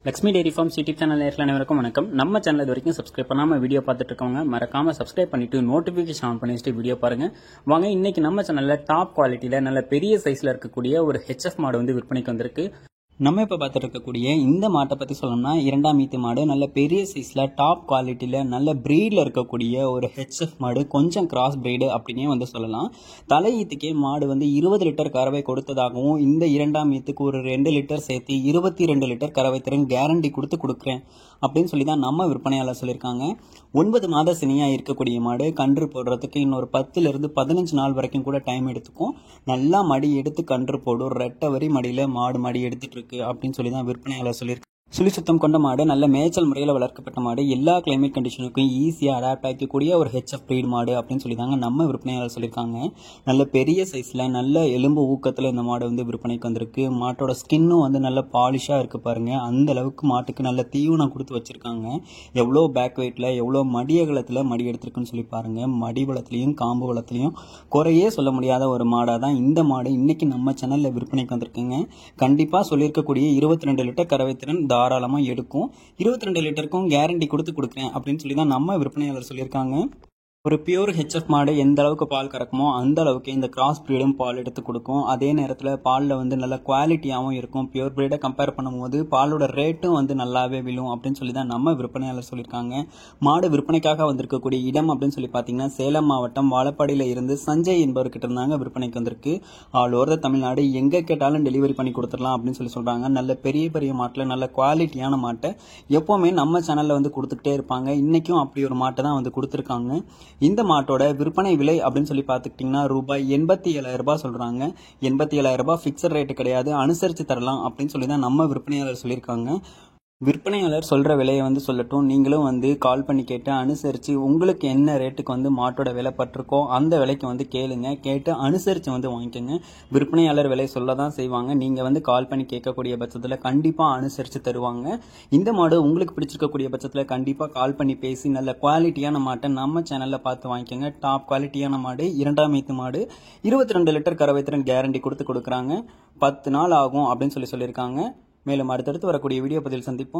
Lakshmi dairy farms YouTube channel அனைவருக்கும் வணக்கம். நம்ம சேனல் இது வரைக்கும் சப்ஸ்கிரைப் பண்ணாம வீடியோ பார்த்துட்டு இருக்கவங்க மறக்காம சப்ஸ்கிரைப் பண்ணிட்டு நோட்டிபிகேஷன் ஆன் பண்ணி வச்சுட்டு வீடியோ பாருங்க. வாங்க, இன்னைக்கு நம்ம சேனல்ல டாப் குவாலிட்டியில நல்ல பெரிய சைஸ்ல இருக்கக்கூடிய ஒரு ஹெச்எஃப் மாடு வந்து விற்பனைக்கு வந்திருக்கு. நம்ம இப்போ பார்த்துட்டு இருக்கக்கூடிய இந்த மாட்டை பற்றி சொல்லணும்னா இரண்டாம் ஈத்து மாடு, நல்ல பெரிய சைஸில் டாப் குவாலிட்டியில் நல்ல ப்ரீடில் இருக்கக்கூடிய ஒரு ஹெச்எஃப் மாடு, கொஞ்சம் கிராஸ் ப்ரீடு அப்படின்னே வந்து சொல்லலாம். தலை ஈத்துக்கே மாடு வந்து 20 லிட்டர் கறவை கொடுத்ததாகவும், இந்த இரண்டாம் ஈத்துக்கு ஒரு 2 லிட்டர் சேர்த்து 22 லிட்டர் கறவை திறன் கேரண்டி கொடுக்குறேன் அப்படின்னு சொல்லி தான் நம்ம விற்பனையாளர் சொல்லியிருக்காங்க. 9 மாத சினியாக இருக்கக்கூடிய மாடு, கன்று போடுறதுக்கு இன்னொரு 10லிருந்து 15 நாள் வரைக்கும் கூட டைம் எடுத்துக்கும். நல்லா மடி எடுத்து கன்று போடும். ரெட்டை வரி மடியில் மாடு மடி எடுத்துட்டு இருக்கு அப்படின்னு சொல்லி தான் விற்பனையாளர் சொல்லியிருக்காங்க. சுழி சுத்தம் கொண்ட மாடு, நல்ல மேய்ச்சல் முறையில் வளர்க்கப்பட்ட மாடு, எல்லா கிளைமேட் கண்டிஷனுக்கும் ஈஸியாக அடாப்ட் ஆகிக்கக்கூடிய ஒரு ஹெச்எஃப் ப்ரீட் மாடு அப்படின்னு சொல்லி தாங்க நம்ம விற்பனையாளர் சொல்லியிருக்காங்க. நல்ல பெரிய சைஸில் நல்ல எலும்பு ஊக்கத்தில் இந்த மாடு வந்து விற்பனைக்கு வந்திருக்கு. மாட்டோட ஸ்கின்னும் வந்து நல்ல பாலிஷாக இருக்குது பாருங்க. அந்த அளவுக்கு மாட்டுக்கு நல்ல தீவனம் கொடுத்து வச்சிருக்காங்க. எவ்வளோ பேக் வெயிட்டில், எவ்வளோ மடியகலத்தில் மடி எடுத்திருக்குன்னு சொல்லி பாருங்க. மடி வளத்துலையும் காம்பு வளத்துலையும் குறையே சொல்ல முடியாத ஒரு மாடாக தான் இந்த மாடு இன்னைக்கு நம்ம சேனலில் விற்பனைக்கு வந்திருக்குங்க. கண்டிப்பாக சொல்லியிருக்கக்கூடிய 22 லிட்டர் கறவை திறன் தாராளமாக எடுக்கும். 22 லிட்டருக்கும் கேரண்டி கொடுக்குறேன் அப்படின்னு சொல்லி தான் நம்ம விற்பனையாளர் சொல்லியிருக்காங்க. ஒரு பியூர் ஹெச்எஃப் மாடு எந்த அளவுக்கு பால் கறக்குமோ அந்த அளவுக்கு இந்த கிராஸ் ப்ரீடும் பால் எடுத்து கொடுக்கும். அதே நேரத்தில் பாலில் வந்து நல்ல குவாலிட்டியாகவும் இருக்கும். பியூர் ப்ரீடை கம்பேர் பண்ணும்போது பாலோட ரேட்டும் வந்து நல்லாவே விழும் அப்படின்னு சொல்லி தான் நம்ம விற்பனையாளர் சொல்லியிருக்காங்க. மாடு விற்பனைக்காக வந்திருக்கக்கூடிய இடம் அப்படின்னு சொல்லி பார்த்தீங்கன்னா, சேலம் மாவட்டம் வாழப்பாடியில் இருந்து சஞ்சய் என்பவர்கிட்ட இருந்தாங்க விற்பனைக்கு வந்திருக்கு. ஆல் ஓவர் தமிழ்நாடு எங்கே கேட்டாலும் டெலிவரி பண்ணி கொடுத்துடலாம் அப்படின்னு சொல்லி சொல்கிறாங்க. நல்ல பெரிய பெரிய மாட்டில் நல்ல குவாலிட்டியான மாட்டை எப்போவுமே நம்ம சேனலில் வந்து கொடுத்துக்கிட்டே இருப்பாங்க. இன்றைக்கும் அப்படி ஒரு மாட்டை தான் வந்து கொடுத்துருக்காங்க. இந்த மாட்டோட விற்பனை விலை அப்படின்னு சொல்லி பார்த்துக்கிட்டிங்கன்னா ரூபாய் 87,000 சொல்கிறாங்க. 87,000 ஃபிக்ஸட் ரேட்டு கிடையாது, அனுசரித்து தரலாம் அப்படின்னு சொல்லி தான் நம்ம விற்பனையாளர் சொல்லியிருக்காங்க. விற்பனையாளர் சொல்கிற விலையை வந்து சொல்லட்டும், நீங்களும் வந்து கால் பண்ணி கேட்டு அனுசரித்து உங்களுக்கு என்ன ரேட்டுக்கு வந்து மாட்டோட விலை பட்டிருக்கோ அந்த விலைக்கு வந்து கேளுங்க. கேட்டு அனுசரித்து வந்து வாங்கிக்கோங்க. விற்பனையாளர் விலை சொல்ல தான் செய்வாங்க. நீங்கள் வந்து கால் பண்ணி கேட்கக்கூடிய பட்சத்தில் கண்டிப்பாக அனுசரித்து தருவாங்க. இந்த மாடு உங்களுக்கு பிடிச்சிருக்கக்கூடிய பட்சத்தில் கண்டிப்பாக கால் பண்ணி பேசி நல்ல குவாலிட்டியான மாட்டை நம்ம சேனலில் பார்த்து வாங்கிக்கோங்க. டாப் குவாலிட்டியான மாடு, இரண்டாம் ஈத்து மாடு, 22 லிட்டர் கறவை திறன் கேரண்டி கொடுக்குறாங்க. 10 நாள் ஆகும் அப்படின்னு சொல்லியிருக்காங்க. மேலும் அடுத்தடுத்து வரக்கூடிய வீடியோ பதிவில் சந்திப்போம்.